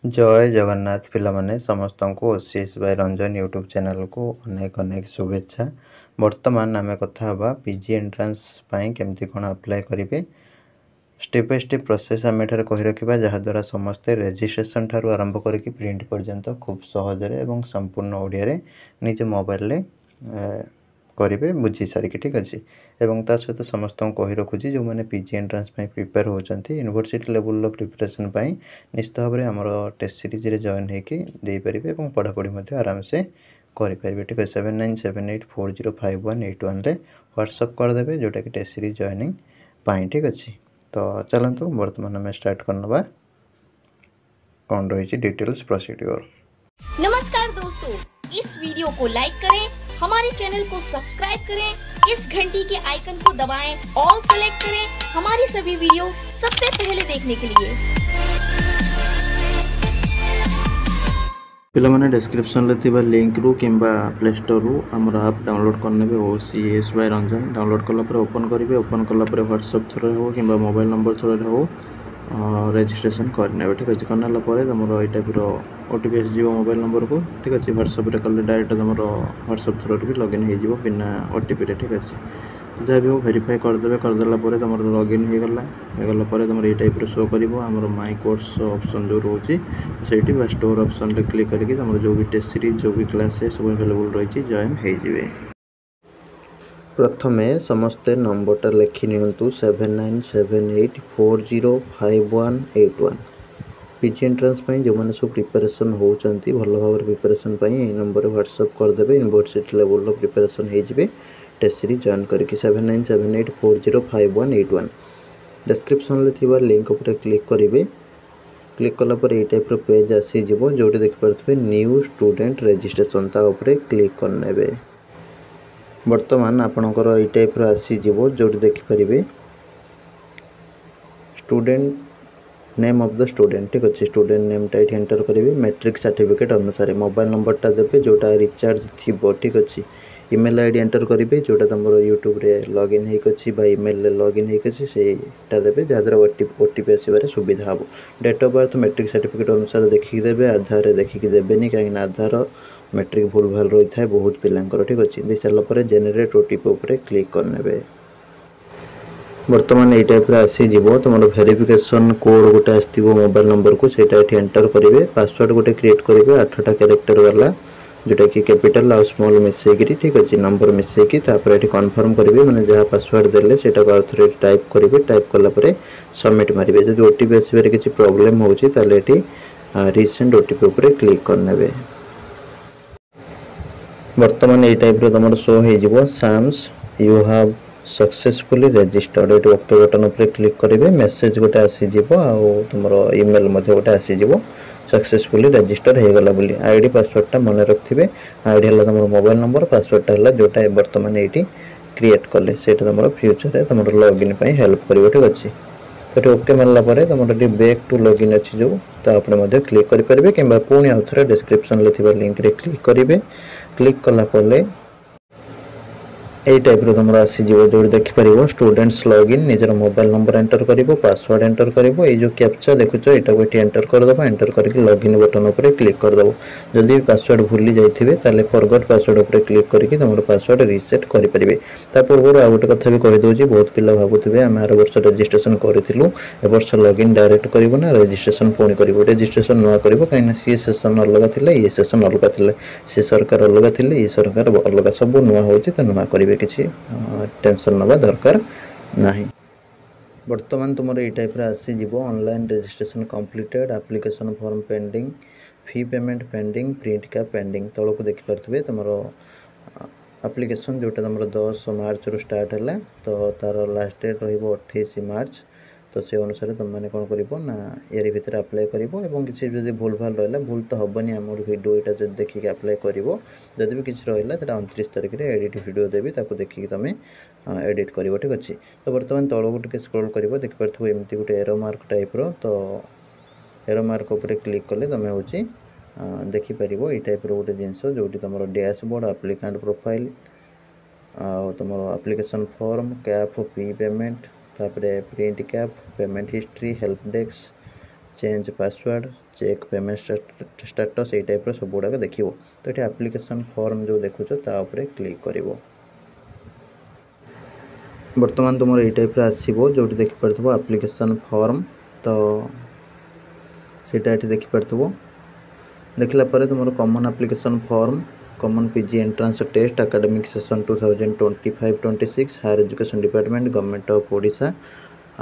जय जगन्नाथ पिलामाने समस्त को OCS by Ranjan YouTube channel को अनेक अनेक शुभेच्छा। वर्तमान आम कथा हवा पीजी एंट्रांस केमती कौन अप्लाई करेंगे स्टेप बाय स्टेप प्रोसेस आम एठार कही रखा जहाद्वारा समस्ते रेजिस्ट्रेशन ठार आरंभ करके प्रिंट पर्यंत खूब सहजरे एवं संपूर्ण ओडिया निज मोबाइल करेंगे बुझी सारिकी ठीक अच्छे एवं ता सहित समस्त को कही रखुच्छी जो मैंने पीजी एंट्रांस प्रिपेयर होती यूनिवर्सिटी लेवल प्रिपरेशन निश्चित भाव में आमर टेस्ट सीरीज जॉइन होपारे और पढ़ापढ़ी आराम से करेंगे ठीक है 7978405181 व्हाट्सअप करदे जोटा कि टेस्ट सीरीज जॉइनिंग ठीक अच्छे। तो चलतु बर्तमान आम स्टार्ट करना कौन रही डिटेल्स प्रोसीड्योर। नमस्कार दोस्तों, इस वीडियो को लाइक करें, हमारे चैनल को सब्सक्राइब करें, इस घंटी के आइकन को दबाएं, ऑल सेलेक्ट करें हमारी सभी वीडियो सबसे पहले देखने के लिए। पिलामाने डिस्क्रिप्शन रे थिबा लिंक रु किंबा प्ले स्टोर रु हमर ऐप डाउनलोड करनेबे ओसीएस बाय रंजन डाउनलोड कला पर ओपन करेंगे। ओपन कला पर व्हाट्सएप थ्रू हो किंबा मोबाइल नंबर थ्रू हो रेजिस्ट्रेशन करने ठीक अच्छे करना तुम ये टाइप ओटीपी आसो मोबाइल नंबर को ठीक अच्छे व्हाट्सएप कले डायरेक्ट तुम व्हाट्सएप थ्रू भी लॉगिन हो बिना ओटीपी ठीक अच्छे जहाँ भी हो वेरीफाई करदे करदेला तुम लॉगिन होगला तुम ये टाइप शो कर माई कोर्स ऑप्शन जो रोचे से स्टोर ऑप्शन रे क्लिक करके तुम जो भी टेस्ट सीरीज जो भी क्लास सब अवेलेबल रही जॉइन हो। प्रथमे समस्ते नंबरटा लिखि नियंतु 7978405181 पीजी एंट्रांस जो मैंने सब प्रिपरेशन होती भल भाव प्रिपरेशन नंबर व्हाट्सएप करदे यूनिवर्सिटी लेवल प्रिपरेशन हो टेस्ट सीरीज जॉइन करके 7978405181 डिस्क्रिप्शन थिबा लिंक उपर क्लिक करेंगे। क्लिक कलापर ये टाइप पेज आसीज जो देखिपे न्यू स्टूडेंट रजिस्ट्रेशन क्लिक करने बर्तमान आपणकर ये टाइप आसीज जो देखिपारे student name of the student ठीक अच्छे स्टूडेंट नेमटा ये एंटर करेंगे मैट्रिक सर्टिफिकेट अनुसार मोबाइल नंबरटा देवे जोटा रिचार्ज थी ठीक अच्छे ईमेल आईडी एंटर करेंगे जोटा तुम यूट्यूब रे लॉगिन होगा ईमेल लॉगिन होटा देवे जहाँद्वारा ओटीपी आसबार सुविधा हम date of birth matric certificate अनुसार देखिकी देवे आधार देखिकी देवेनि कहीं आधार मैट्रिक भूल भाल रही है बहुत पिलांकर ठीक अच्छे दे सारापर जेनेरेट ओटीपी उपर क्लिक करने बर्तमान ये टाइप आसीज तुम वेरिफिकेशन कोड गोटे आसो मोबाइल नंबर को सेटा ये एंटर करेंगे पासवर्ड गोटे क्रिएट करेंगे 8टा कैरेक्टर वाला जोटा कि कैपिटल आ स्मॉल मिसेकी ठीक अच्छे नंबर मिसेकी ये कन्फर्म करेंगे मैंने जहाँ पासवर्ड देले सेटा आउ थे टाइप करेंगे टाइप कलापर सबमिट मारे जब ओटीपी आसबार किसी प्रोब्लेम होती रिसेंट ओटीपी उपर क्लिक करने बर्तमान ये टाइप तुम शो हो SAMS you have successfully registered ये ओके बटन उपर क्लिक करेंगे मेसेज गोटे आसीज तुम ईमेल गोटे आसीज सक्सेसफुली रजिस्टर हो गला बोली आईडी पासवर्डटा मन रखिए आईडी है तुम मोबाइल नंबर पासवर्डटा है जोटा बर्तमान ये क्रिएट कले से तुम फ्यूचर तुम लॉगिन हेल्प कर ठीक अच्छे तो ये ओके मारला तुम बैक टू लॉगिन अच्छी जो क्लिक करेंगे कि पुणी आउ थे डिस्क्रिप्शन लिंक रे क्लिक करेंगे क्लिक कलापर ये टाइप तुम आसीज जो देखिपर स्टूडेंट्स लॉगिन निजर मोबाइल नंबर एंटर कर पासवर्ड एंटर कर जो कैप्चा देखुच यहाँ ये एंटर करदे एंटर करके लॉगिन बटन उपर क्लिक करदे जदि पासवर्ड भूली जाइए फॉरगॉट पासवर्ड उपर क्लिक करके तुम पासवर्ड रिसेट करेंगे पूर्व आउ गोटे कथा भी कहीदे बहुत पिला भावुवे आम आर वर्ष रजिस्ट्रेशन करूँ ए लॉगिन डायरेक्ट करना रजिस्ट्रेशन पुणी कर रजिस्ट्रेशन नुआ कर कहीं सी सेसन अलग थी ये सेसन अलग थे सी सरकार अलग थे ये सरकार अलग सब नुआ हो नुआ करेंगे किसी टेंशन नवा दरकार नहीं। बर्तमान तुम ये टाइप आसीज online registration completed application form pending fee payment pending print का पेंडिंग तौक देखिपे तुम एप्लिकेशन जोटा तुम 10 मार्च रु स्टार्ट है तो तार लास्ट डेट रही 28 मार्च तो से अनुसार तुम मैंने कौन कर ना यारी भितर अप्लाई कर किसी जब भूल भाल रहा भूल तो हेनी आम भिडियो यहाँ जो देखिए अप्लाई कर जदि भी किसी रहा तो 29 तारीख में एडिट वीडियो देवी देखिए तुम एडिट कर ठीक अच्छे। तो बर्तमान तौक टे स्क्रॉल कर देखिपे एमती गोटे एरो मार्क टाइप तो एरो मार्क उपर क्लिक कले तुम हूँ देखिपर ये टाइप गोटे जिनस जो तुम डैशबोर्ड एप्लिकेंट प्रोफाइल तुम application form cap fee payment तापरे print cap payment history help desk change password check payment status ये टाइप सब गुड़ाक देखो। तो ये एप्लिकेशन फॉर्म जो देखुच तापर क्लिक कर बर्तमान तुम ये टाइप आसो जो देखिपार एप्लिकेशन फॉर्म। तो सीटा ये देखिपार देखला तुम common application form common PG entrance test academic session 2025-26 higher education department government of Odisha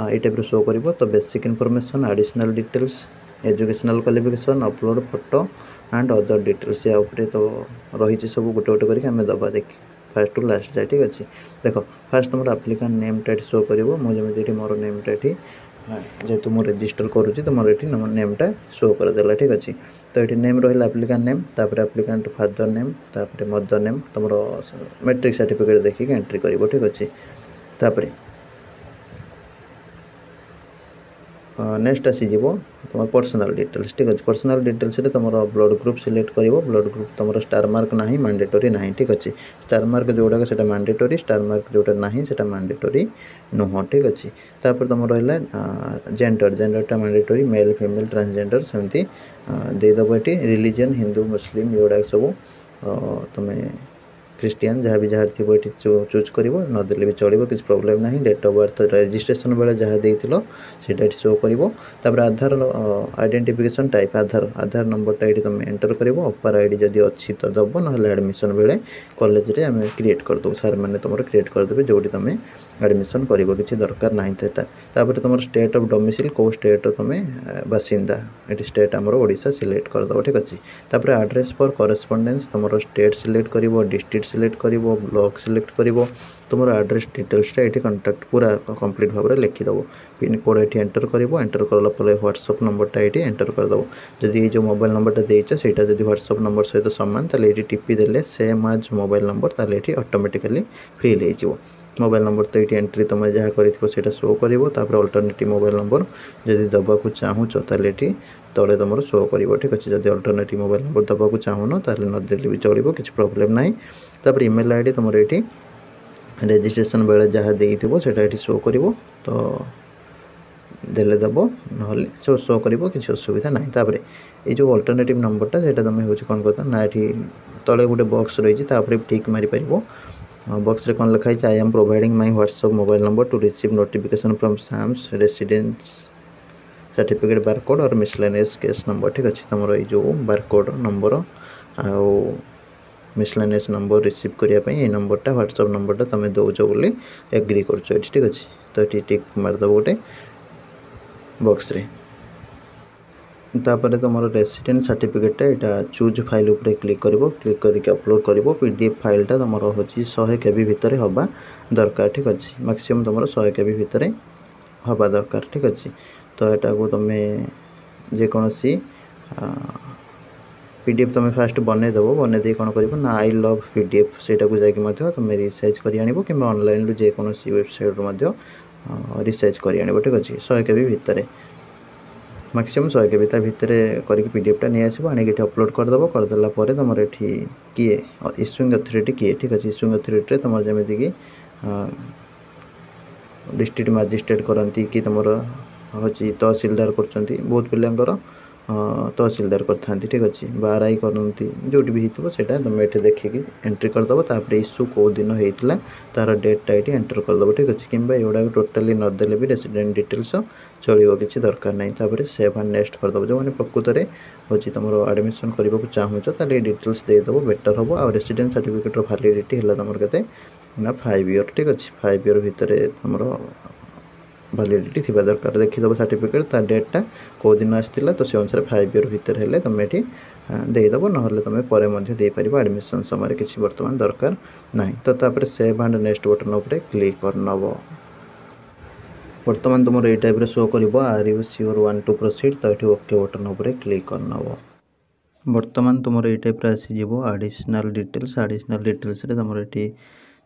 ये टाइप शो कर। तो basic information additional details educational qualification upload photo and other details या उपरे तो रही सब गोटे गोटे करके आम दबा देख फास्ट टू लास्ट जाए। ठीक अच्छे देख फास्ट तुम एप्लिकेंट नेमटा शो कर मुझे मोर नेमटा जेहेतु मुझे रजिस्टर करुँची तो मोर ये नेमटा शो करदेला। ठीक अच्छे तो ये नेम रहा एप्लिकेंट नेम तापर एप्लिकेंट फादर नेम तापर मदर नेम तुम मैट्रिक सर्टिफिकेट देखिए एंट्री कर। ठीक अच्छे तापर नेक्स्ट आसीज तुम पर्सनल डिटेल्स। ठीक अच्छे पर्सनल डिटेल्स तुम ब्लड ग्रुप सिलेक्ट कर ब्लड ग्रुप तुम स्टार मार्क ना मैंडेटरी ना। ठीक अच्छे स्टार मार्क जोड़ाक से मैंडेटरी स्टार मार्क जोटा ना से मैंडेटरी नुह। ठीक अच्छे तापर तुम रहा जेंडर जेंडरटा मैंडेटरी मेल फीमेल ट्रांसजेंडर सेमती देदेव। ये रिलीजन हिंदू मुस्लिम योड़ा सब तुम्हें क्रिस्टियन जहाँ भी जहाँ थी ये चूज कर नदेले भी चलो किसी प्रोब्लेम ना। डेट ऑफ बर्थ रजिस्ट्रेशन बेले जहाँ देता शो कर। आधार आइडेंटिफिकेशन टाइप आधार आधार नंबरटा ये तुम एंटर कर अपार आईडी जदि अच्छी तो दब ना एडमिशन बेले कॉलेज रे आम क्रिएट करदेव सार मैंने तुम क्रिएट करदे जो तुम एडमिशन कर किसी दरकार ना। तापर तुम स्टेट ऑफ डोमिसाइल कौ स्टेट तुम बासिंदा ये स्टेट आमर ओडिशा सिलेक्ट करदेव। ठीक अच्छे तापर एड्रेस फॉर करेस्पोंडेंस तुम स्टेट सिलेक्ट कर डिस्ट्रिक्ट सिलेक्ट कर ब्लॉक सिलेक्ट कर तुम एड्रेस डिटेल्सटा ये कंटाक्ट पूरा कंप्लीट भाव में लिखिदेव पिन कोड ये एंटर कर एंटर कलापर व्हाट्सअप नंबरटा ये एंटर करदेव जदि ये जो मोबाइल नंबरटा देचा सेटा जदि व्हाट्सअप नंबर सहित सामान ताले ये टिपी देले सेम आज मोबाइल नंबर ताले ये ऑटोमेटिकली फिल हो मोबाइल नंबर। तो ये एंट्री तुम जहाँ कर शो कर अल्टरनेटिव मोबाइल नंबर जदि दबाक चाहूच ताले ये तले तुम शो कर। ठीक अच्छे जब अल्टरनेटिव मोबाइल नंबर दबाक चाहून ताले नदेले भी चलो किसी प्रोब्लेम ना। तापर ईमेल आईडी तुम ये रजिस्ट्रेशन बेले जहाँ देइथिबो सेटा ये शो कर तो देले दब ना शो कर किसी असुविधा ना। तापर ये जो अल्टरनेटिव नंबरटा से तुम हूँ कौन करता ना ये तले गोटे बॉक्स रही टिक मारी पार बॉक्स रे कौन लिखाई I am providing my WhatsApp mobile number to receive notification from SAMS residence certificate barcode और मिसलेनियस केस नंबर। ठीक अच्छे तुम ये जो बारकोड नंबर आउ मिसलेनियस नंबर रिसीव करने ये नंबरटा व्हाट्सएप नंबरटा तुम दौच बोली एग्री कर। ठीक अच्छे तो ये टिक मारदेव गोटे बॉक्स रे तापर तुम रेसिडेंट सर्टिफिकेटा यहाँ चूज फाइल उपरे क्लिक करके अपलोड कर पीडीएफ फाइलटा तुम हूँ 100 KB भितर हवा दरकार। ठीक अच्छे मैक्सिमम तुम 100 KB भितर हवा दरकार। ठीक अच्छे तो यहाँ को तुम जेकोसी पीडीएफ तुम फास्ट बनईदेव बनईदे कौन कर ना आई लव पीडीएफ सेटा को जाकि तुम रिसाइज कर आनब कि ऑनलाइन रू जेकोसी वेबसाइट रिसाइज कर आनब। ठीक अच्छे 100 KB भितर मैक्सिमम 100 KB भितर करके पीडीएफटा नहीं आसो आने अपलोड करदेला तुम ये किए इश्यूइंग अथॉरिटी किए। ठीक अच्छे इश्यूइंग अथॉरिटी तुम जमीक कि डिस्ट्रिक्ट मजिस्ट्रेट करती कि तुम हूँ तहसीलदार कर बहुत पिलांकर तहसीलदार करते। ठीक अच्छे बारआई करती जो भी होता तुम ये देखिए एंट्री करदेव तापर इश्यू कौ दिन होता तार डेटा ये एंटर करदेव। ठीक अच्छे कि एगुड़ा टोटाली नदेले भी रेसिडेंट डिटेल्स चलो किसी दरकार नहीं। तापर सेव एंड नेक्स्ट करदेव जो मैंने प्रकृत में हूँ तुम एडमिशन करने को चाहूच ताले डिटेल्स देदेव बेटर हम आ रेसिडेंट सर्टिफिकेट वैलिडिटी है तुम के ना 5 ईयर। ठीक अच्छे 5 ईयर भितर तुम वैलिडिटी थी दरकार देखीदेव सर्टिफिकेट ता डेटा कौ दिन आसाला तो से अनुसार 5 ईयर भितर है तुम ये देदेव ना तुम पर देपर एडमिशन समय किसी बर्तमान दरकार ना। तो तापर सेव एंड नेक्स्ट बटन उपर क्लिक करनब बर्तमान तुम ये टाइप शो कर are you sure want to proceed तो ये ओके बटन उपर क्लिक करनब बर्तमान तुम ये टाइप आसीज एडिशनल डिटेल्स तुम ये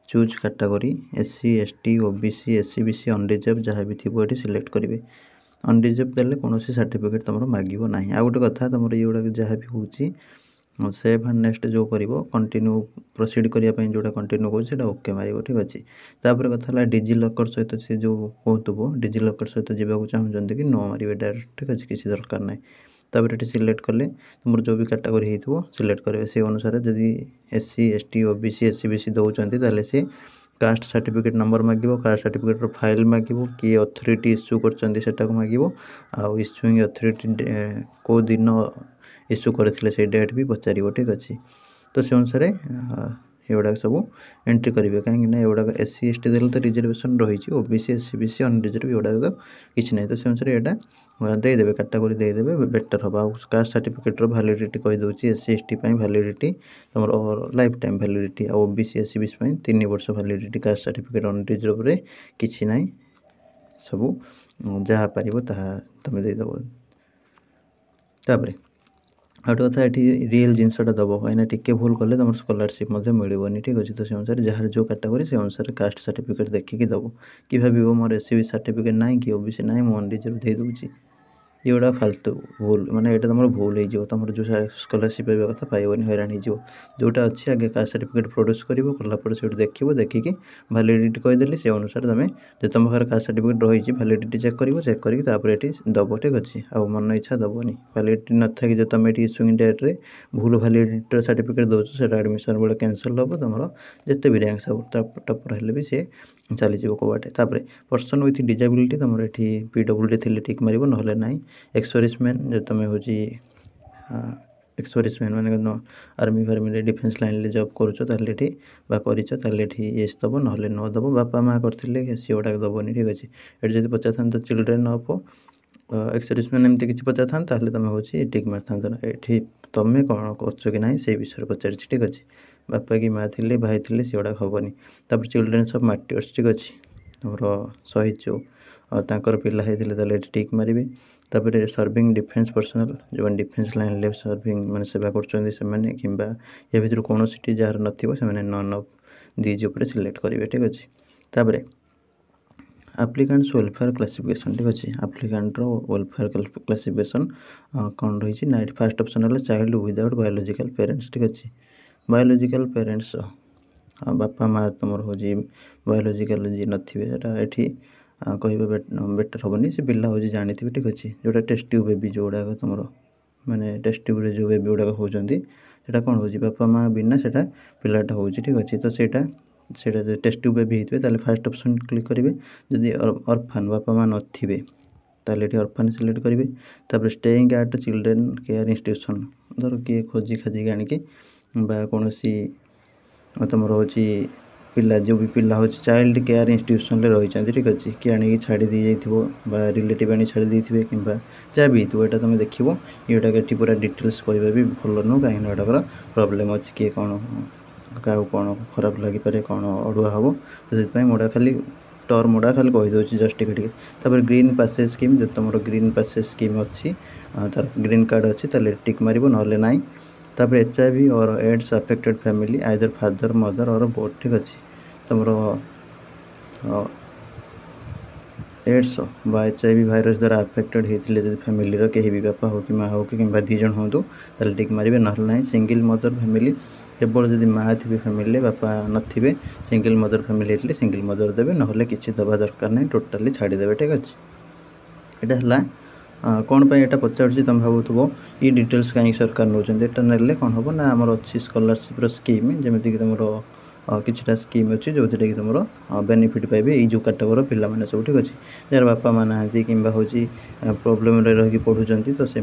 choose category SC ST OBC SC BC unreserved जहाँ भी थी ये सिलेक्ट करेंगे अनरिजर्व देले कौन सर्टिफिकेट तुम मांग ना। आ गोटे कथा तुम ये गुड़ा जहाँ भी हूँ सेव एंड नेक्स्ट जो कर कंटिन्यू प्रोसीड करने जोटा कंटिन्यू कौन ओके मार। ठीक अच्छे तापर कथा डिजिलकर सहित से जो कहतुब डिजिलकर सहित जावाक चाहते कि न मारे डायरेक्ट। ठीक अच्छे किसी दरकार ना तापर ये सिलेक्ट कले तुम जो भी कैटेगरी हो सिलेक्ट करेंगे से अनुसार जदि SC ST OBC SC BC दौरान ताले से कास्ट सर्टिफिकेट नंबर मागिबो कास्ट सर्टिफिकेट फाइल मागिबो कि अथॉरिटी इश्यू करछंती मागिबो आ इश्यूइंग अथॉरिटी को दिन इश्यू करथिले से डेट भी पचारिबो ठीक अछि। तो से अनुसार एगुड़ा सब एंट्री करेंगे कहीं एगुड़ा SC ST देले तो रिजर्वेशन रही OBC SC BC अनरिजर्व एगुड़ा तो किसी ना तो से अनुसार यहाँ देदेवे कैटेगरी देदेवे बेटर हम आ कास्ट सर्टिफिकेट वैलिडिटी कहीदे SC ST वैलिडिटी तुम life time validity OBC SC BC 3 वर्ष वैलिडिटी कास्ट सर्टिफिकेट अनरिजर्व रे किसी ना सब जहाँ पार तुम देदेव। तापर आउट कथा ये रियल जिनसटा दब कहीं टिके भूल कले तुम स्कॉलरशिप मिलनी ठीक अच्छे। तो से अनुसार जहाँ जो कैटेगरी से अनुसार कास्ट सर्टिफिकेट देखिकी दब कि भाव मोर SC BC सर्टिफिकेट ना कि OBC ना मुझे अनरिजर्व दे दूँगी ये गुड़ा फालतू भूल माने ये तुम भूल हो तुम जो स्कॉलरशिप पाइबा कथा पाइबनी हैरान हो जोटा अच्छी आगे कास्ट सर्टिफिकेट प्रोड्यूस कलापर से देखिकी वैलिडिटी कहीदेली से अनुसार तुम जो तुम पाखे कास्ट सर्टिफिकेट रही वैलिडिटी चेक करके ये दब ठीक अच्छे आ मन इच्छा दबनी वैलिडिटी न था जो तुम ये इश्यूइंग डेट रे भूल वैलिडिटी सर्टिफिकेट दौर से एडमिशन बेले कैंसल हम तुम जिते भी रैंक सब टपर हेल्ले भी सी चली कबाटे। तापर पर्सन विथ डिजेबिलिटी तुम ये PWD थी टिक मार ना एक्सर्विसमैन जो तुम हूँ एक्सर्विसमैन मैंने आर्मी फार्मी डिफेन्स लाइन जॉब करें येस दब ना न दब बापा माँ करते सी गुड़ा दबनी ठीक अच्छे। ये जो पचार था तो चिल्ड्रेन ऑफ एक्सर्विसमैन एमती किसी पचार था तुम हूँ टिक मार था ये तुम कौन कर कि ना से विषय पचार ठीक अच्छे। बापा कि माँ थे भाई थे सी गुड़ा हेनी। तापर चिल्ड्रेन्स ऑफ मार्टियर्स ठीक अच्छे तुम शहीद जो तांकर पिला होते टिक मारे। तापर सर्विंग डिफेन्स पर्सनल जो डिफेन्स लाइन ले सर्विंग माने सेवा कर किंबा या भर कौन सी जार न नन ऑफ दीज उपर सिलेक्ट करेंगे ठीक अच्छे। तापर एप्लिकेंट्स वेलफेयर क्लासिफिकेशन ठीक अच्छे एप्लिकेंट वेलफेयर क्लासिफिकेशन कौन रही ना फर्स्ट ऑप्शन है चाइल्ड विदाउट बायोलॉजिकल पेरेंट्स ठीक अच्छे। बायोलॉजिकल पेरेंट्स बापा माँ तुम हूँ बायोलॉजिकल जी नथिबे ये कह बेटर हेनी से पिला हूँ जानी ठीक अच्छे। जोटा टेस्ट ट्यूब बेबी जो गुड़ाक तुम माने टेस्ट ट्यूब जो बेबी गुड़ाक होती कौन हो बापा माँ बिना से पिलाटा हो ठीक अच्छे। तो से टेस्ट ट्यूब बेबी होते फास्ट ऑप्शन क्लिक करेंगे जदि ऑर्फन बापा माँ नथिबे ये ऑर्फन सिलेक्ट करेंगे। तापर staying at children care institution धर किए खोजी खाजिक आनिकी कौन तुम हूँ पिला जो भी पिला हूँ चाइल्ड केयर इंस्टीट्यूशन रही ठीक अच्छे कि आनी छाड़ी दी जाइए रिलेटिव आनी छाड़ी देते कि जहाँ भी हो यहाँ तुम देख ये पूरा डिटेल्स कहवा भी भल नुह कहीं गुटाकर प्रोब्लेम अच्छे किए कौन क्या कौन खराब लगिपे कौन अड़ुआ हम तो से मुड़ा खाली टर्म गुड़ा खाली कहीदे जस्ट टिके। तापर ग्रीन पासेज स्कीम जो तुम ग्रीन पासेज स्कीम अच्छी तार ग्रीन कार्ड अच्छी टिक मार ना ना। तापर HIV और AIDS affected family either father mother और बोथ ठीक अच्छे तुम एड्स बा HIV भाइरस द्वारा अफेक्टेड होते फैमिली कहीं भी बापा हो कि माँ हो कि दी जन हूँ टिक मारे ना ना। सिंगल मदर फैमिली केवल जदि माँ थी फैमिली बापा नथिबे सिंगल मदर फैमिली होते सिंगल मदर देवे ना किसी दबा दरकार नहीं टोटाली छाड़ीदेवे ठीक अच्छे। यहाँ है कौन पर यहाँ पचार तुम भावुव ये डिटेल्स कहीं सरकार नौ ना कौन हम ना आमर अच्छी स्कॉलरशिप स्कीम जमीक तुम किछटा स्कीम अच्छी जो कि तुम बेनिफिट पाइबे ये जो कैटेगरी पिला माने सब ठीक अच्छे जार बापा माँ ना कि हूँ प्रोब्लेम रही पढ़ुंट तो से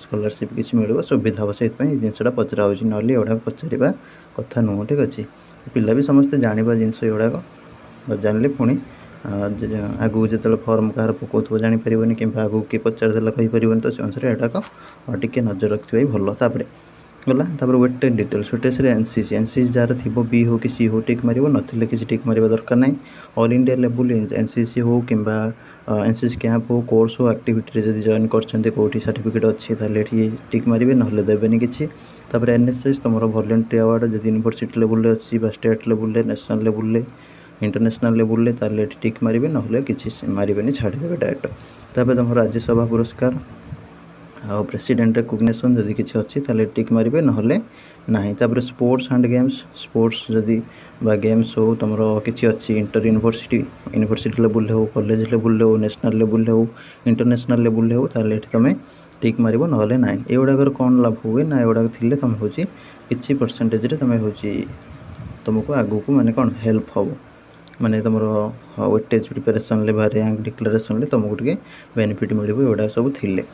स्कॉलरशिप किसी मिल सुविधा हम से जिनसा पचरा हो ना एगुड़ा पचार कथा नुह ठीक अच्छे। पिला भी समस्ते जाना जिनस गुड़ाक जानले पुणी आगू जो फर्म कहार पकाउव जापर कि आगू किए पचार कहीपर तो से अनुसार यहाँ टिके नजर रखिए भल। तापर गला तापर वेटेड डिटेल्स वेटेज NCC जार थी बी हो कि सी हो टिक मार ना किसी टिक मार दरकार नहीं। ऑल इंडिया लेवल NCC हो कि NCC कैंप हो कोर्स हो एक्टिविटी जब जॉइन कर सर्टिफिकेट अच्छी ये टिक मारे ना देवेनि किसी। तापर NSS तुम वॉलंटरी अवार्ड जब यूनिवर्सिटी लेवल अच्छी state level national level international level ताले टिक मारे ना किसी मारे छाड़ीदेवे डायरेक्ट। तापर तुम राज्यसभा पुरस्कार आ प्रेसिडेंट रिकग्निशन जदि किसी अच्छी टिक मारे ना ना। तापर स्पोर्ट्स एंड गेम्स स्पोर्ट्स जदि गेम्स हो तुम किसी अच्छी इंटर यूनिवर्सिटी लेवल हो कॉलेज लेवल हो नेशनल लेवल हो इंटरनेशनल लेवल हो तुम टिक मारिबो नहले नाही। एगुड़ाकर कौन लाभ हुए ना एगुड़ाक थिले तुम हूँ किसी परसेंटेज तुम हूँ तुमको आगू को माने कौन हेल्प हम माने तुम वेटेज प्रिपेरेसन रैंक डिक्लेरेसन तुमको टे बेनिफिट मिल एगुड़ा सब थिले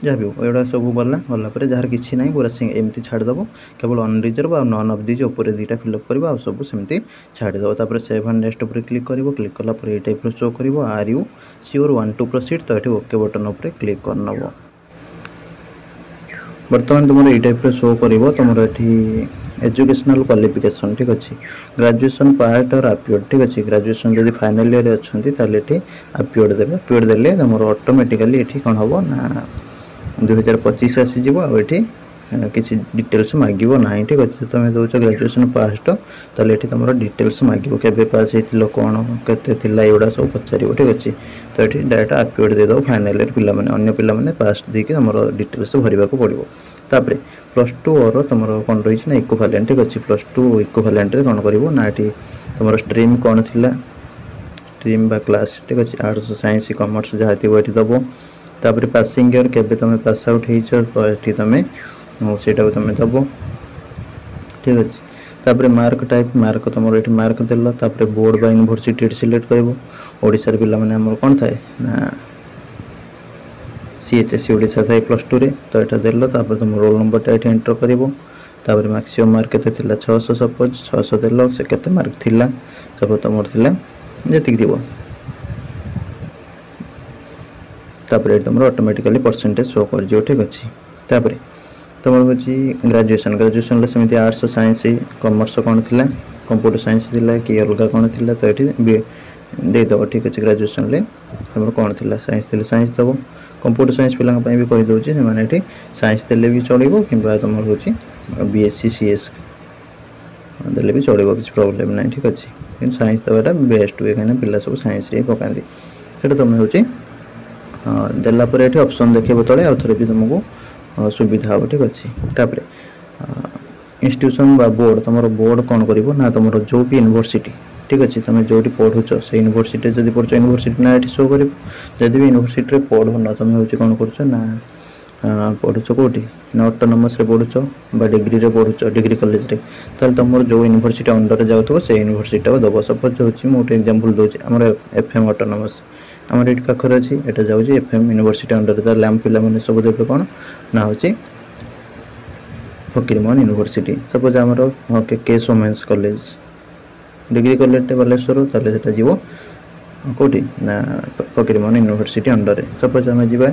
जहाँ भी एगुड़ा सब गला जार किसी ना पूरा एमती छाड़देव केवल अनरिजर्व आ नन ऑफ दीज ऊपर दुईटा फिलअप कर सब सेमती छाड़देव तापर सेव एंड नेक्स्ट उपर क्लिक कर क्लिक कलापर ये टाइप शो कर are you sure want to proceed तो ये ओके बटन उपर क्लिक करनब। बर्तमान तुम ये टाइप शो कर तुम ये एजुकेशनल क्वालिफिकेशन ठीक अच्छे ग्रेजुएशन पार्ट और आप्योर्ड ठीक अच्छे ग्रेजुएशन जब फाइनल ईयर अच्छा ये आप्योर्ड देवे आप्योर्ड देले तुम ऑटोमेटिकली ये कौन हम ना 2025 आसीज आठी किसी डिटेल्स मागिबो ना ठीक अच्छे तुम दौच ग्रेजुएशन पास तो ये तुम डिटेल्स मागिबो केबे पास होइतिलो कौन केते थिला एगुड़ा सब पचारिबो ठीक अच्छे तो ये डायरेक्ट आप्योर्ड दे दो फाइनल ईयर पिला माने अन्य पिला माने पास देके तुम डिटेल्स भरवा को पड़ो। तापर +2 और तुम कौन रही ना इक्विवेलेंट ठीक अच्छे +2 इक्विवेलेंट रे कौन करिवो ना ये तुम स्ट्रीम कौन थिला स्ट्रीम बा क्लास ठीक अच्छे आर्ट्स साइंस कॉमर्स जहाँ थी ये दबो तापर पासिंग ईयर केबे तुम पास आउट हो तो ये तुम सेटा तुम दब ठीक अच्छे तापर मार्क टाइप मार्क तुम ये मार्क देल तापर बोर्ड बा यूनिवर्सिटी सिलेक्ट कर ओडिशार पिला माने हमर कौन थाए ना CHSE ओडिशा थाए +2 रे तो यहाँ देल तापर तुम रोल नंबर ये एंटर कर मैक्सिमम मार्क केते थिला 600 सपोज 600 देल से केते मार्क थिला सब तुम थिला जतिक दिबो तापर तुम ऑटोमेटिकली परसेंटेज शो कर जो ठीक अच्छे तापर तुम हूँ ग्रेजुएशन ग्रेजुएशन सेमती आर्ट्स साइंस कॉमर्स कौन थिला कंप्यूटर साइंस थिला कि अलग कौन थिला तो ये देदेव ठीक अच्छे ग्रेजुएशन तुम कौन थिला साइंस थिले साइंस दब कंप्यूटर साइंस पिला भी कहीदे से साइंस देले भी चलो कि तुम हूँ BSc CS देले भी चलो किसी प्रोब्लेम ना ठीक अच्छे कि साइंस देवाटा बेस्ट हुए कहीं पिला सब साइंस पकाती से तुम हूँ देलापर ये ऑप्शन देखो तले आउ थे भी तुमको सुविधा हम ठीक अच्छे तापर इंस्टीट्यूशन बा बोर्ड तुम बोर्ड कौन कर ना तुम जो भी यूनिवर्सिटी ठीक अच्छे तुम जो पढ़ुच से यूनिवर्सिटी जब पढ़ुच यूनिवर्सिटी ना ये शो कर जब भी यूनिवर्सिटी पढ़ुन तुम हूँ कौन कर ना पढ़ुच कौटी ना ऑटोनोमस पढ़ुच डिग्री रे पढ़ुच डिग्री कॉलेज रे ताल तुम जो यूनिवर्सिटी अंडर जाऊँ से यूनिवर्सिटी दब सपोज हूँ मोटे एग्जांपल दूसरी आम FM ऑटोनोमस आम ये पाखे अच्छी यहाँ जाऊँ FM यूनिवर्सिटी अंडर ताल आम पिला माने सब देवे कौन ना हूँ फकीरमोहन यूनिवर्सिटी सपोज आमर case women's college degree college Baleshwar ताले सेटा जीवो कोठी ना फकीरमोहन यूनिवर्सिटी अंडर सपोज आम जा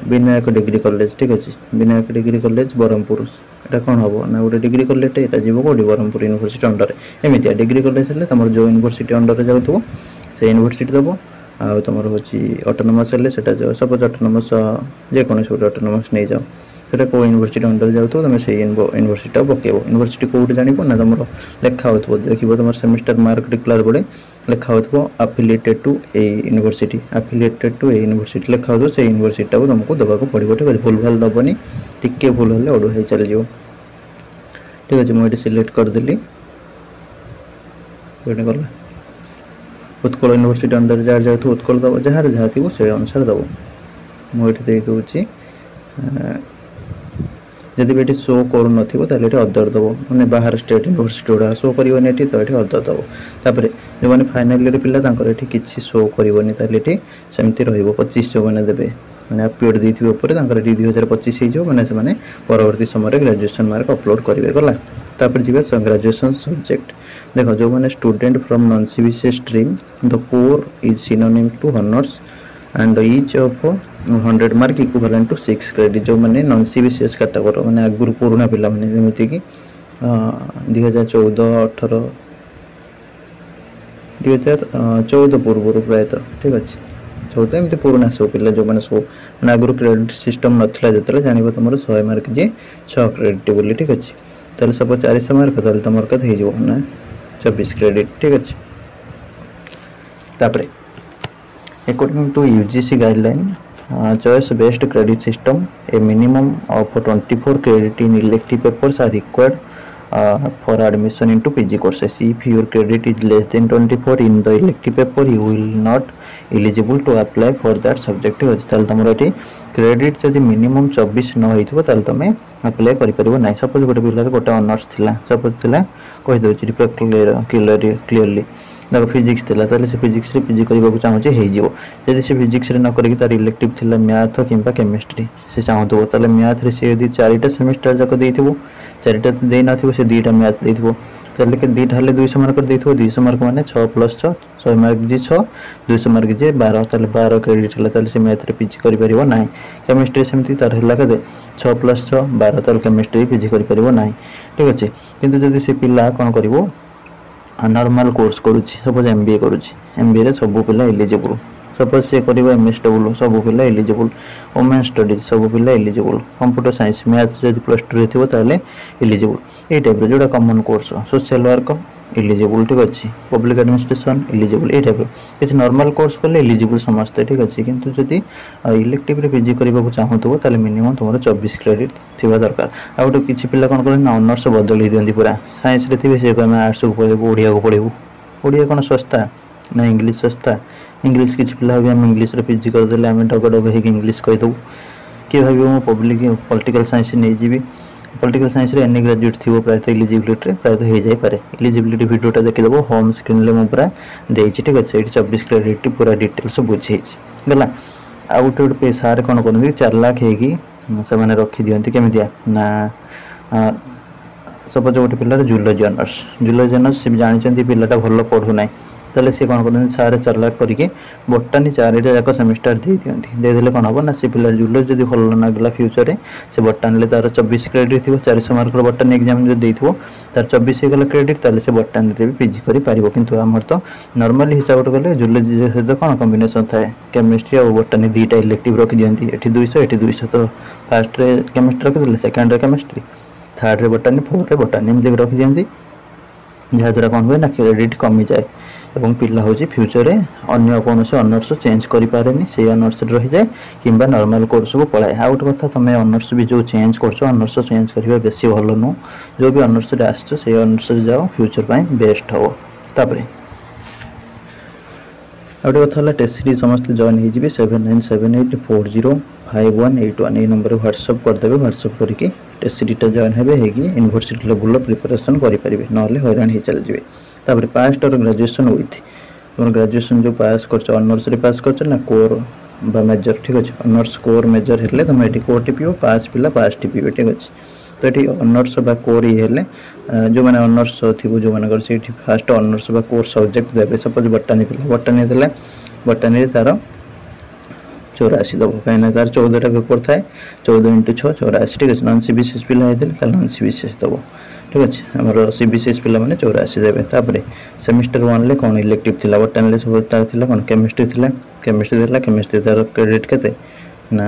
विनायक डिग्री कॉलेज ठीक अच्छे विनायक डिग्री कॉलेज ब्रह्मपुर यहाँ कौन हम ना गोटे डिग्री कॉलेज यहाँ जीव कौटी ब्रह्मपुर यूनिवर्सिटी अंडर एमती डिग्री कॉलेज है तुम जो यूनिवर्सिटी अंडर जाऊँ से यूनिवर्सिटी दब आ तुम हूँ ऑटोनोमस है सपोज ऑटोनोमस जेकोसी गोटे ऑटोनोमस नहीं जाओ से कौ यूनिवर्सिटी अंडर जाऊँ तुम से यूनिवर्सिटी पकेब यूनिवर्सिटी कौट जान ना तुम लिखा हो देखो तुम सेमिस्टर मार्क डिक्लेयर बड़े लिखा हो affiliated to a university affiliated to a university लिखा हो से यूनिवर्सिटी तुमको देवाक पड़ो ठीक है भूल भाल दबनी टिके भूल हेल्ले अड़ू हो चल जाओ ठीक अच्छे मुझे सिलेक्ट करदेली गला उत्कल यूनिवर्सिटी अंडर जार जाए उत्कल दब जार जहाँ थी से अनुसार दब मुझे दे दूसरी जदि भी शो करूँ ये अदर दब मैंने बाहर स्टेट यूनिवर्सिटी गुड़ा शो करनी तो ये अदर दब तापर जो मैंने फाइनाल ईयर पिला ये किसी शो करनी ये सेमती र25 जो मैंने देवे मैंने अपलोड देते ऊपर 2025 हो मैंने परवर्ती समय ग्रेजुएशन मार्क अपलोड करेंगे गला तापर जी ग्रेजुएशन सब्जेक्ट देख जो मैंने student from non CBSE stream the core is synonym to honours and each of 100 mark equivalent to 6 credit जो मैंने नॉन CBSE कैटेगरी मैंने आगुरी पुराना पिला मैंने जमीती कि 2014-18 2014 पूर्व प्रायतः ठीक अच्छे 14 एमती पुराना सब पिला जो मैंने सब मैंने आगुरी क्रेडिट सिस्टम नाला जो जान तुम 100 मार्क जी 6 क्रेडिट बोली ठीक अच्छे ताल सब 400 मार्क ताल तुम कत हो ना 24 क्रेडिट ठीक अच्छे तापर according to UGC guideline choice based credit system a minimum of 24 credit in elective papers are required for admission into PG courses. If your credit is less than 24 in the elective paper, you will not eligible to apply for that subject ठीक अच्छे तुम ये credit जब minimum 24 न हो तुम apply कर suppose गोटे पिलार गोटे ऑनर्स थिला सपोज थिला कहि दउछि क्लियरली देखो फिजिक्स थिला ताले से फिजिक्स रे पीजी करबा को चाहूचे हे जीवो यदि से फिजिक्स रे न करके तार इलेक्टिव थिला मैथ किंबा केमिस्ट्री से चाहतो ताले मैथ रे से यदि 4टा सेमेस्टर जाक देथिबो 4टा दे नथिबो से 2टा मैथ देथिबो ताले के 2टा हले 200 मार्क देथिबो 200 मार्क माने 6 + 6 100 मार्क जे 6 200 मार्क जे 12 ताले 12 क्रेडिट हला ताले से मैथ रे पीजी करि परिबो नाही केमिस्ट्री सेमति तार हला के 6 + 6 12 ताले केमिस्ट्री पीजी करि परिबो नाही ठीक अछि किंतु जदि से पिला कोन करिवो नॉर्मल कोर्स करूची सपोज एमबीए करूची एमबीए रे सब पिला एलिजिबल सपोज से करिवो एमएसडब्ल्यू सब पिला एलिजिबल वुमेन स्टडीज सब पिला एलिजिबल कंप्यूटर साइंस मैथ जदि +2 रे थिबो ताले एलिजिबल ए टाइप रो जोडा common course social work eligible ठीक अच्छे पब्लिक एडमिनिस्ट्रेशन एलिजिबल ए टाइप किसी नॉर्मल कोर्स कले एलिजिबल समस्त ठीक अच्छे किंतु जदि इलेक्टिव रे पीजी करबा को चाहतो ताले मिनिमम तुमरो 24 क्रेडिट थिबा दरकार आ गोटे किछि पिला कोन करन ऑनर्स बदली दियंती पूरा साइंस रे थिबे से हम आर्ट्स को पढेबो ओडिया को पढेबो ओडिया कोन सस्ता ना इंग्लिश सस्ता इंग्लिश किछि पिला भी हम इंग्लिश रे पीजी कर देले हम डग डग हे इंग्लिश कहि दउ कि भाबी हम पब्लिक पॉलिटिकल साइंस नै जीबी पॉलिटिकल साइंस रे एनी ग्रेजुएट थिबो प्रायत एलिजिबिलिटी प्रायत हो जाय पारे एलिजिबिलिटी वीडियोटा देखि देबो होम स्क्रीन ले मु पूरा देछि ठीक अछि एठी 24 क्रेडिट पूरा डिटेल्स बुझेछि गला आ उठे पे सार कोन कोन 4 लाख हेगी से माने रखि दियंती केमितिया ना सपोज गोटे पिलार जूलॉजी ऑनर्स से जानिचंती पिलाटा भलो पढु नै ताले से कोन कोन सारे 4 लाख करके बोटानी 4टा जाक सेमेस्टर दे दियंती दे देले कोन हो ना से पिलार जूलॉजी जदी भलो लागला फ्यूचर रे से बोटानी ले तार 24 क्रेडिट थिबो 400 मार्क रो बोटानी एग्जाम जो देथिबो तार 24 हे गला क्रेडिट ताले से बोटानी रे भी पीजी करि पारिबो किंतु हमर तो नॉर्मली हिसाब रे गले जूलॉजी से कोन कॉम्बिनेशन थाए केमिस्ट्री और बोटानी दीटा इलेक्टिव रखि दियंती एठी 200 तो फर्स्ट रे केमिस्ट्री रखि देले सेकंड रे केमिस्ट्री थर्ड रे बोटानी फोर्थ रे बोटानी एमति रखि दियंती जहा द्वारा कोन होय ना क्रेडिट कमी जाए एवं पिला होची फ्यूचर रे अन्य कोनसे ऑनर्स चेंज करि पारेनी से ऑनर्स रहि जाए किंबा नॉर्मल कोर्स को पढाए आ उठ कथा तमे ऑनर्स भी जो चेंज करछो ऑनर्स चेंज करबा बेसी भलो नो जो भी ऑनर्स रे आछो से ऑनर्स रे जाओ फ्यूचर पय बेस्ट हो तापरे आउट कथा ला टेस्ट सीरीज समस्त जॉइन हे जिबे 7978405181 ए नंबर व्हाट्सएप कर देबे व्हाट्सएप करके टेस्ट सीरीज जॉइन हेबे हेगी यूनिवर्सिटी लेवल प्रिपरेशन करि परिबे नले हैरान हे चल जिबे तापर पास्ट और ग्रेजुएशन विथ तुम ग्रेजुएशन जो पास कर ऑनर्स रे पास कर ना कोर बा मेजर ठीक अच्छे ऑनर्स कोर मेजर हेले तुम ये कोर टीपीओ पास पिला पास टीपीओ ठीक अच्छे तो ये ऑनर्स बा कोर ये हेले जो मैंने ऑनर्स थी जो मैंने से फास्ट ऑनर्स बा कोर सब्जेक्ट देवे सपोज बटानी पिला बटानी देले बटानी तार 84 दब कहीं तार 14टा पेपर थाए 14 × 6 84 ठीक अच्छे नॉन सीबीसीएस पिला होते नॉन सीबीसीएस दब ठीक अच्छे आमर सीबीसीएस पिला माने 84 देवे तापर सेमिस्टर 1 ले कौन इलेक्टिव थिला बटानी ले सब तार थिला कौन केमिस्ट्री देला केमिस्ट्री तार क्रेडिट केते ना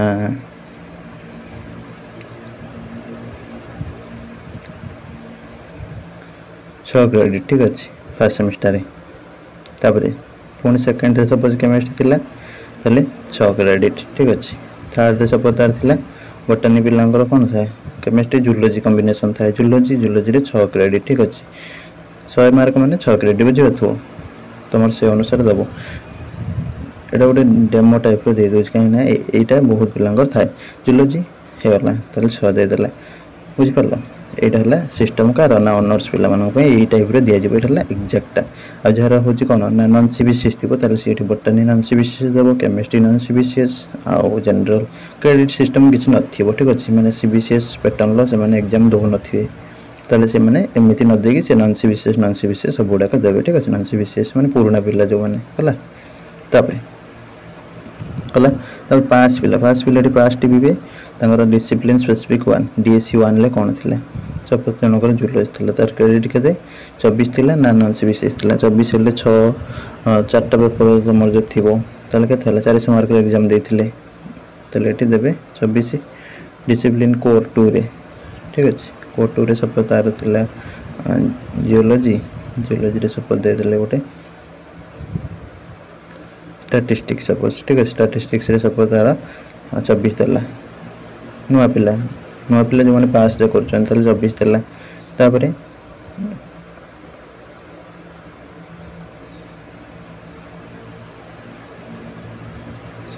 6 क्रेडिट ठीक अच्छे फर्स्ट सेमिस्टर रे तापर पुणी सेकंड रे सपोज केमिस्ट्री थिला ताले 6 क्रेडिट ठीक अच्छे थर्ड रे सपोज तार थिला बटानी पिलांकर कौन थाए केमिस्ट्री जूलॉजी कॉम्बिनेशन थाए जूलॉजी रे 6 क्रेडिट ठीक अच्छे 100 मार्क माने 6 क्रेडिट बुझियो थो तुम से अनुसार दबो एटा गोटे डेमो टाइप रो दे दोछ कहीं ना एटा बहुत पिलांकर थाए जूलॉजी हे गला ताले 6 दे देला बुझि परलो एटा हला सिस्टम का रना ऑनर्स पिला मानन पे एई टाइप रो दिया जेबो एटा हला एग्जैक्ट आ जरा होची कोन ना नॉन सीबीसीएस थिबो ताले सेठी बटानी नॉन सीबीसीएस देबो केमिस्ट्री नॉन सीबीसीएस आ जनरल क्रेडिट सिस्टम किछ नथिबो ठीक अछि माने सीबीसीएस पैटर्न लो से माने एग्जाम दो नथिबे ताले से माने एमिति न देगी से नॉन सीबीसीएस सब गुडा का देबे ठीक अछि नॉन सीबीसीएस माने पुराना पिला जो माने हला तापरे हला तब पास पिला पास टीबीबे तांगर डिसिप्लिन स्पेसिफिक 1 डीएससी 1 ले कोन थिले सब जनकर जूलॉजी थिला तार क्रेडिट केते 24 थिला ना नॉन सीबीसीएस थिला 24 ले 6 4टा पेपर हमर जो थिबो ताले के थिला 400 मार्क एग्जाम देथिले ताले एठी देबे 24 डिसिप्लिन कोर 2 रे ठीक अछि कोर 2 रे सब तार थिला जियोलॉजी रे सब दे देले गोटे स्टैटिस्टिक्स सपोज ठीक है स्टैटिस्टिक्स रे सब तारा 24 देला नुआ पिला जो माने पास दे करछन तले 24 देला तापरे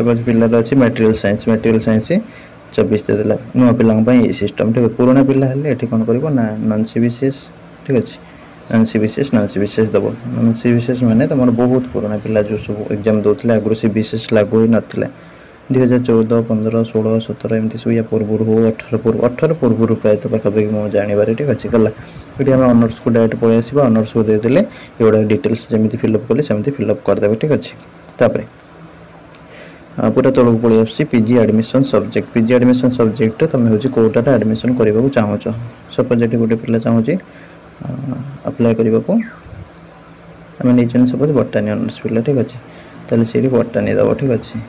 सपोज पिलार अच्छी मटेरियल साइंस 24 देदेला नुआ पिला ये सिस्टम ठीक है। पुराना पिला हेल्ले ये कौन कर नन सीबीसीएस ठीक अच्छे नन सीबीसीएस दब नन सीबीसीएस माने तुम बहुत पुराना पिला जो सब एग्जाम दूसरे आगुरी सीबीसीएस लागू ही नाला 2014, 15, 16, 17 एमती सब या पूर्व हो 18 पूर्व प्राय पाखापाखि मुझे जानवर ठीक अच्छे गला ये आम ऑनर्स को डायरेक्ट पलि आस ऑनर्स को देदेले ये गुड़ा डिटेल्स जमी फिलअप कले सेमती फिलअप करदे ठीक अच्छे। तापर पूरा तौक पलि आस पीजी एडमिशन सब्जेक्ट तुम हूँ कौटा एडमिशन करने को चाहूच सपोज ये गोटे पिला चाहूँगी अप्लाई करने को आम नहीं सपोज बटानी ऑनर्स पिला ठीक अच्छे ताले सी बटानी दब ठीक अच्छे।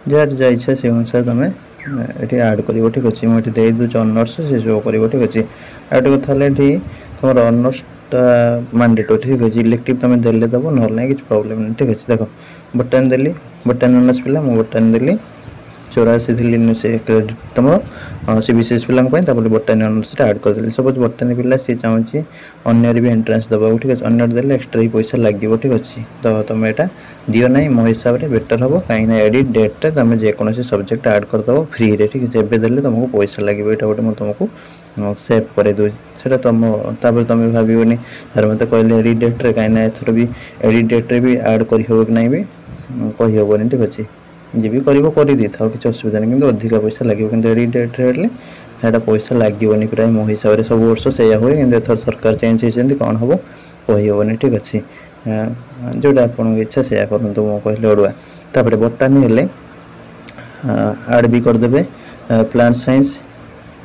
जार जा इच्छा से अनुसार तुम ये आड कर ठीक अच्छे मुझे दे दूँ ऑनर्स से शो कर ठीक अच्छे। आड कर तुम ऑनर्सटा मैंडेटरी ठीक अच्छे इलेक्टिव तुम देले दब ना कि प्रॉब्लम नहीं ठीक अच्छे। देख बटानी देली बटानी ऑनर्स पिला मुझे बटानी देली 84 थी से क्रेडिट तुम सीबीसीएस पिला बटानी ऑनर्स आड करदेली सपोज बटानी पिला सी चाहूँगी अन्यर भी एंट्रेंस दबा ठीक अच्छे अन्यर देले एक्सट्रा ही पैसा लगे ठीक अच्छे। तो तुम यहाँ दियो ना मो हिसाब से बेटर हम कहीं एडिट डेट तुम जेकोसी सब्जेक्ट आड करदेव फ्री रे ठीक है एवं तुमको पैसा लगे ये गोटे मुझे तुमको सेव कर दूसरा तुम तुम भावन सर मत कहले एडिट डेट्रे कहीं एथर भी एडिट डेट्रे भी आड कर कि ना भी कहीहबनी ठीक अच्छे जी भी कर था किसी असुविधा नहीं कि अधिक पैसा लगे कि एडिट डेट्रे हेल्ला पैसा लगेनि प्राय मो हिसाब से सब वर्ष से हुए कि एथर सरकार चेंज होती कौन हम कहीहबनी ठीक अच्छे जोटा आपन इच्छा से करूँ मुझे कहले अड़ुआ। तापर बटानी हेल्ले आड भी करदे प्लांट साइंस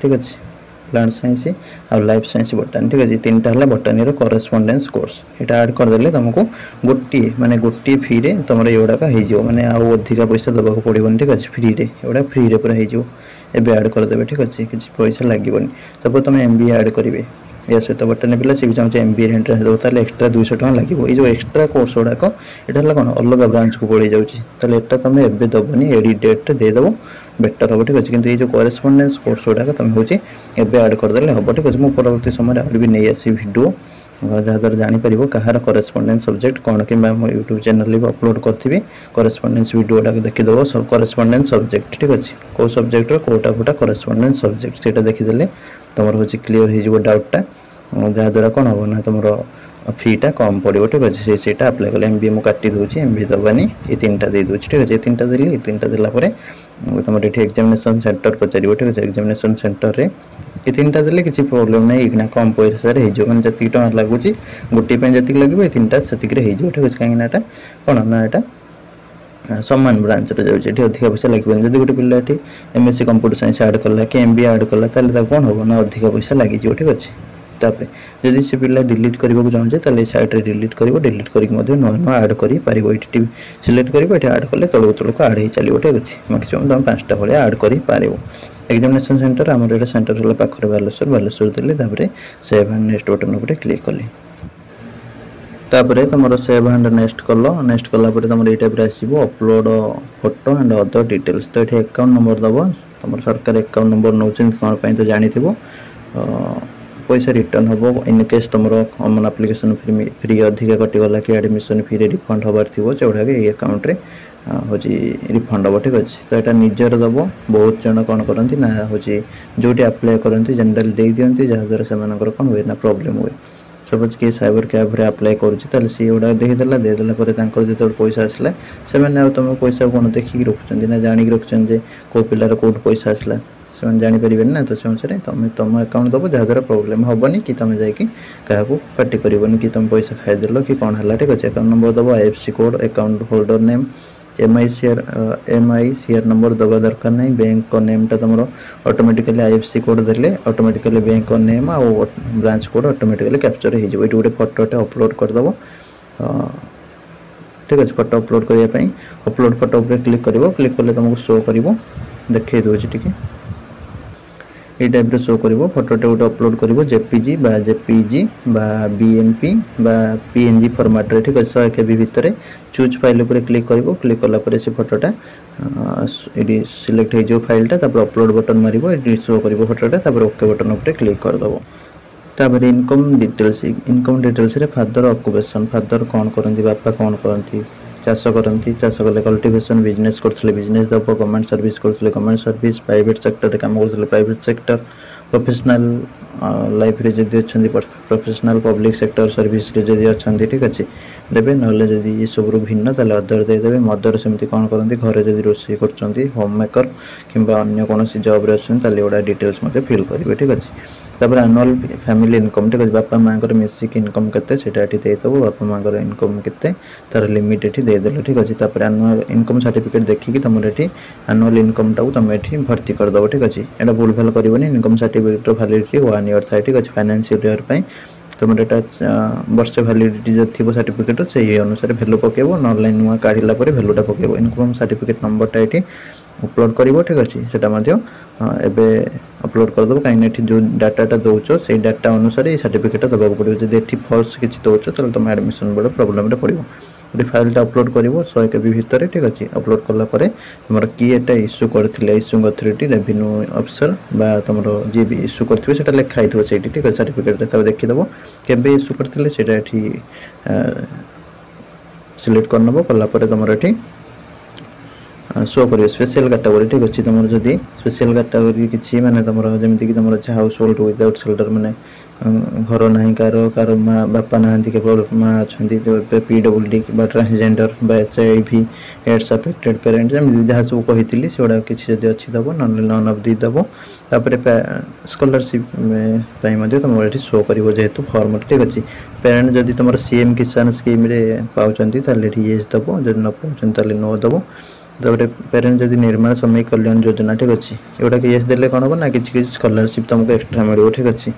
ठीक अच्छे प्लांट साइंस और लाइफ साइंस बटानी ठीक अच्छे तीन टा बटानी करेस्पॉन्डेंस कोर्स यहाँ आड करदे तुमको गोटे माने गोटे फी रे तुम ये गुड़ाक हो मैंने आउ अधिक पैसा दबा पड़ोनी ठीक अच्छे फ्री रे ये फ्री रे पूरा हो एवं आड करदे ठीक अच्छे किसी पैसा लगेनि। सपोज तुम MBA आड करेंगे या सहित बटानी पिला सी भी चाहूँ MBA एंट्रेंस देव ताले एक्सट्रा 200 टका लगे ये जो एक्सट्रा कोर्स गुड़ाक यहाँ कौन अलग ब्रांच को पड़ जाऊँगी तुम एवं दबनी एडिट डेट देदेव बेटर हम ठीक अच्छे। किंतु ये जो करेस्पॉन्डेंस कोर्स गुड़ाक तुम हूँ एवं आड करदे हम ठीक अच्छे। मुझे परवर्ती समय आगे भी नहीं आसी वीडियो जहाँद्वारा जापर कहार करेस्पॉन्डेंस सब्जेक्ट कौन कि यूट्यूब चैनल भी अपलोड करी करेस्पॉन्डेंस वीडियो गुड़ा देखीदेव सब करेस्पॉन्डेंस सब्जेक्ट ठीक अच्छे कौ subject quota quota correspondence subject से देखीदे तुम हूँ क्लीयर हो डाउटा जहाँद्वारा कौन हम ना तुम फीटा कम पड़ो ठीक अच्छे से अप्लाई कले MBA मुझे काटी दूसरी MBA दबानी ये तीन टा दे दूसरी ठीक अच्छे तीन टा देली तीन टा देलापर तुम ये एग्जामिनेशन सेंटर पचार ठीक अच्छे एग्जामिनेशन सेंटर रे ये तीन टा देले किसी प्रॉब्लम नहीं कि कम पैसा मैंने जी टका लगुच गोटे जी लगे तीन टा से ठीक अच्छे कहीं कौन ना यहाँ सामान ब्रांच रे जाऊँगी अधिक पैसा लगे जब गोटे पिला MSc कंप्यूटर साइंस आड कला कि MBA आड कला कौन हम ना अधिक पैसा लगे ठीक अच्छे। तापर जदि से पिला डिलीट करने को चाहूँगे साइड रे डिलीट कर नुआ नुआ आड कर ये सिलेक्ट कर आड कले तौक तौक आड हो चलो ठीक अच्छे मैक्सिमम तुम 5टा भाया आड कर एग्जामिनेशन सेंटर आम ये सेंटर है पाखे बालेश्वर देले सेव एंड नेक्स्ट बटन पर क्लिक कली तुम सेव एंड नेक्स्ट कलापर तुम ये टाइप आसो upload photo and other details. तो ये अकाउंट नंबर दब तुम सरकार अकाउंट नंबर नौ कौन तो जानी पैसा रिटर्न हम इन केस तुम कमन आप्लिकेसन फ्री अधिक कटिगला कि एडमिशन फी रिफंड हबार थी जोड़ा ये अकाउंट हूँ रिफंड हम ठीक अच्छे। तो यहाँ निजर दब बहुत जन कौन करती ना हूँ जो आप्लाय करती जनरल दे दिखती जहाँद्वारा से कौन हुए ना प्रॉब्लम हुए सपोज किए साइबर कैब रे अप्लाई करुँचे सी गुड़ा देदेला जो पैसा आसला से तुम पैसा कौन देखिक रखुच्च ना जाणिक रखुच्च कौ पिलार कौट पैसा आसला से जानीपर ना। तो से अनुसार तुम तुम अकाउंट दब जहाँद्वारा प्रॉब्लम हेनी कि तुम जाकि क्या पार्टी करनी कि तुम पैसा खाईदेल कि कौन है ठीक अच्छे। अकाउंट नंबर दब IFSC code account holder name MICR number दबा दरकार नहीं बैंक नेम टा तुम ऑटोमेटिकली IFSC कोड देले ऑटोमेटिकली बैंक नेम आ ब्रांच कोड ऑटोमेटिकली कैप्चर हो जाए। ये गोटे फोटोटे अपलोड करदेव ठीक अच्छे। फोटो अपलोड करने अपलोड फोटो पर क्लिक कले तुमको शो कर देखा दूसरी टी ये टाइप शो कर फोटोटे गोटे अपलोड कर JPG बा BMP बा PNG फॉर्मेट रे ठीक अच्छे 100 KB भितर चूज फाइल पर क्लिक क्लिक कलापर से फोटोटा ये सिलेक्ट हो फाइलटा अपलोड बटन मार शो कर फोटोटा ओके बटन पर क्लिक करदेव। तापर इनकम डिटेल्स रे फादर ऑक्युपेशन फादर कौन करती बापा कौन करती चाष करती चाष कले कल्टिवेशन बिजनेस करते बिजनेस दब गवर्नमेंट सर्विस करते गवर्नमेंट सर्विस प्राइवेट सेक्टर काम करते प्राइवेट सेक्टर प्रोफेशनल लाइफ रे जदि अच्छा प्रोफेशनल पब्लिक सेक्टर सर्विस रे जदि अच्छा ठीक अच्छे देवे ना जदि ये सब भिन्न ताले अदर देदेवे मदर सेमती कौन करती घरे जदि रोषे कर होम मेकर किंबा अन्य कौन जॉब रे गुड़ा डिटेल्स मत फिल करेंगे ठीक अच्छे तापर एनुअल फैमिली इनकम ठीक है बापा माँ मिसिक इनकम केते सेटा एठी देदेव बापा माँ इनकम केते तार लिमिट एठी देदेल ठीक अच्छे तापर एनुअल इनकम सर्टिफिकेट देखिकी तुम एठी एनुअल इनकम टाक तुम एठी भर्ती करदेव ठीक अच्छे एटा भूल भाल करनी इनकम सर्टिफिकेट वैलिडिटी 1 ईयर थाए ठीक अच्छे फाइनेंशियल ईयर पर तुम एटा वर्ष वैलिडिटी जो थी सर्टिफिकेट से अनुसार भैल्यू पकेब ना नुआ काढ़ला भैल्यूटा पकेब इनकम सर्टिफिकेट नंबरटा ये अपलोड कर ठीक अच्छे से अपलोड करदेव कहीं जो डाटा दौच से डाटा अनुसार ये सर्टिफिकेट देवाक पड़ो जब ये फल्स किसी दौच तो तुम एडमिशन बोर्ड प्रोब्लेम पड़ो गोटे फाइलटा अपलोड कर 100 KB भितर ठीक अच्छे अपलोड कलापर तुम किए इश्यू करते इश्यूइंग अथॉरिटी रेवेन्यू अफिसर बा तुम जी भी इश्यू करेंगे लिखाई थो ठीक है सर्टिफिकेट तब देखीदेव केबे इश्यू करते ये सिलेक्ट करनब कलापर तुम ये शो कर स्पेशल कैटेगरी ठीक अच्छे तुम जदि स्पेशल कैटेगरी किसी माने तुम जमीक तुम हाउस होल्ड विदाउट शेल्टर माने घर ना कार माँ बापा ना केवल माँ अच्छा PWD transgender HIV AIDS affected parent जहाँ सब कही से गुड़ा किसी जब अच्छी दब नन ऑफ दी दब तापर स्कॉलरशिप तुम ये शो कर जेहेतु फॉर्म ठीक अच्छे पेरेंट जदि तुम CM किसान स्कीम पाँच ये दब जब न पाँच नो दब तापर पेरेंट जदि निर्माण समय कल्याण योजना ठीक अच्छे एगुड़ा येस देले कौन हम ना कि स्कॉलरशिप तुमको एक्सट्रा मिलो ठीक अच्छे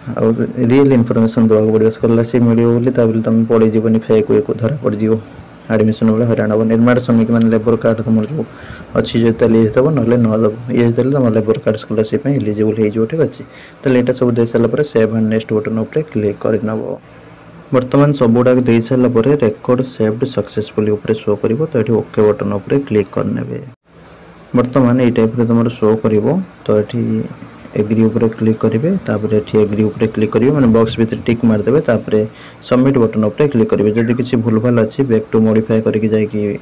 आ रियल इनफॉरमेशन देवाक पड़ो स्कॉलरशिप मिले तुम पड़े जीवन फेक वे धरा पड़ जाओ एडमिशन बेले हईराण हम निर्माण श्रमिक मैंने लेबर कार्ड तुम जो अच्छी जो येस दब ना नदेव येस देते तुम लेबर कार्ड स्कॉलरशिप एलिजिबल हो ठीक अच्छे तो यहाँ सब दे सारापर सेव एंड नेक्स्ट बटन उपर क्लिक करनब बर्तमान सबुड़ा दे सारापर रेकर्ड सेव्ड सक्सेसफुली ऊपर शो कर तो ये ओके बटन उपर क्लिक करने बर्तमान ये टाइप तुम शो कर तो ये एग्री ऊपर क्लिक करेंगे तापर ये एग्री ऊपर क्लिक करेंगे मैंने बॉक्स भीतर टिक मारदेवे तापर सबमिट बटन उपर क्लिक करेंगे जदि किसी भूल भाल अच्छी बैक टू मॉडिफाई करके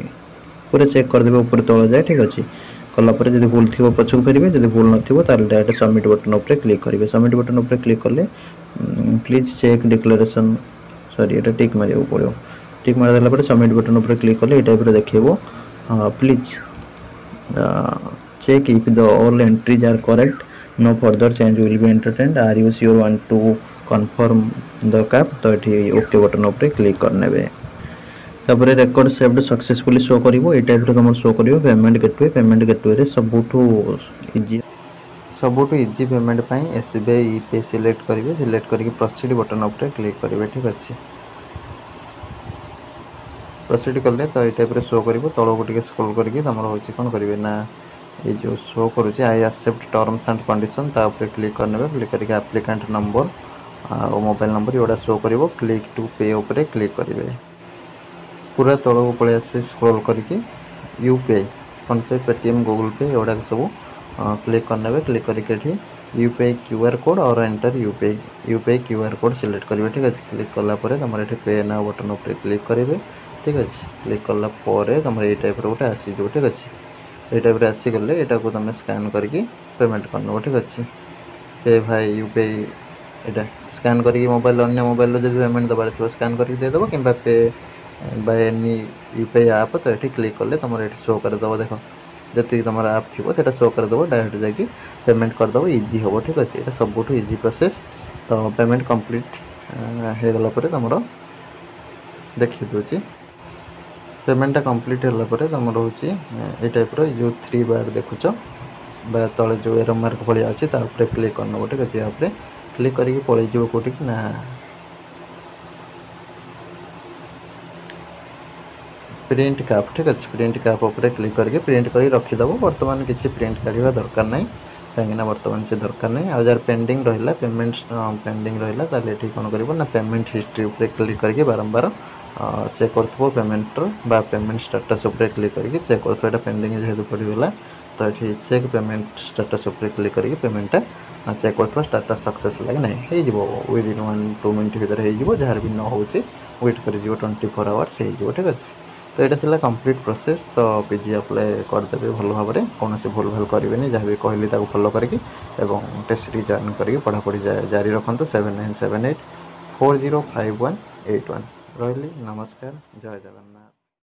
पूरा चेक करदेवे ऊपर तल जाए ठीक अच्छे कलापर जब भूल थी पछक फेरबे जब भूल नथिबो ताले डायरेक्ट सबमिट बटन उपर क्लिक करेंगे सबमिट बटन उपर क्लिक कले प्लीज चेक डिक्लेरेशन सॉरी ये टिक मारे पड़ो टिक मार देला सबमिट बटन उपर क्लिक कले ये टाइप देखो please check if the all entries are correct no further change will be entertained are you sure want to confirm the cap तो ये ओके बटन उपर क्लिक करने तापर रेकर्ड सेव्ड सक्सेसफुली शो कर type तुम show कर payment gateway सबुठू easy payment SBI E-Pay select करेंगे सिलेक्ट करके प्रोसीड बटन उपर क्लिक करेंगे ठीक अच्छे प्रोसीड कले तो ये टाइप शो कर तौक टे स्क्रॉल करके तुम हूँ कौन करेंगे ना ये जो शो करुँचे I accept terms and condition click करने क्लिक करके एप्लिकेंट नंबर और मोबाइल नंबर ये शो कर क्लिक टू पे उपर क्लिक करेंगे पूरा तौक पलि आसे स्क्रॉल करके UPI फोनपे पेटीएम गूगल पे एगुड़ा सब क्लिक करने क्लिक करके UPI QR कोड और enter UPI QR code select करेंगे ठीक अच्छे क्लिक कलापर तुम ये पे नाउ बटन उपर क्लिक करेंगे ठीक अच्छे क्लिक कलापर तुम ये टाइप गोटे आसीज ठीक अच्छे ये टाइप आसीगले यहाँ को तुम स्कैन करके पेमेंट करनब ठीक अच्छे पे भाई UPI यहाँ स्कैन करके मोबाइल अन्य मोबाइल जब पेमेंट दबार थो स्कैन करके देदेव कि पे बाय एनी UPI आप तो ये क्लिक कले तुम ये शो करदेव देख जी तुम आप थी से शो करदेव डायरेक्ट जाकि पेमेंट करदेव इजी हम ठीक अच्छे ये सबुठ इजी प्रोसेस तो पेमेंट कंप्लीट हो गला तुम देखी दूसरी पेमेंटा कंप्लीट होगापर तुम रोच ये टाइप जो 3 बार देखुच तले जो एरो मार्क भाया अच्छे क्लिक करनब ठीक अच्छे यहाँ क्लिक करके पलैज कौटी ना प्रिंट कैप ठीक अच्छे प्रिंट कैप उपर क्लिक करके प्रिंट कर रखीदेव बर्तमान किसी प्रिंट काढ़ा दरकार ना कहीं बर्तमान से दरकार नहीं आ जार पेंडिंग रहा पेमेंट पेंडिंग रहा ये कौन कर पेमेंट हिस्ट्री उपर क्लिक करके बारंबार चेक कर पेमेंट बा पेमेंट स्टेटस उपर क्लिक करके चेक कर पेंडिंग जेहेतु पड़गला तो ये चेक पेमेंट स्टेटस उपर क्लिक करके पेमेंटा चेक कर स्टाटस सक्सेस लगे ना हो विदिन 1-2 मिनट भितर हो जार भी न हो वेट कर 24 आवर्स हो ठीक अच्छे। तो यहाँ था कंप्लीट प्रोसेस। तो पीजी अप्लाई करदे भल भाव में कौन भूल भाल करेंगे जहाँ भी कहली फॉलो करके टेस्ट जॉइन करके पढ़ापढ़ी जारी रखुँ 7978405181 रही। नमस्कार, जय जगन्नाथ।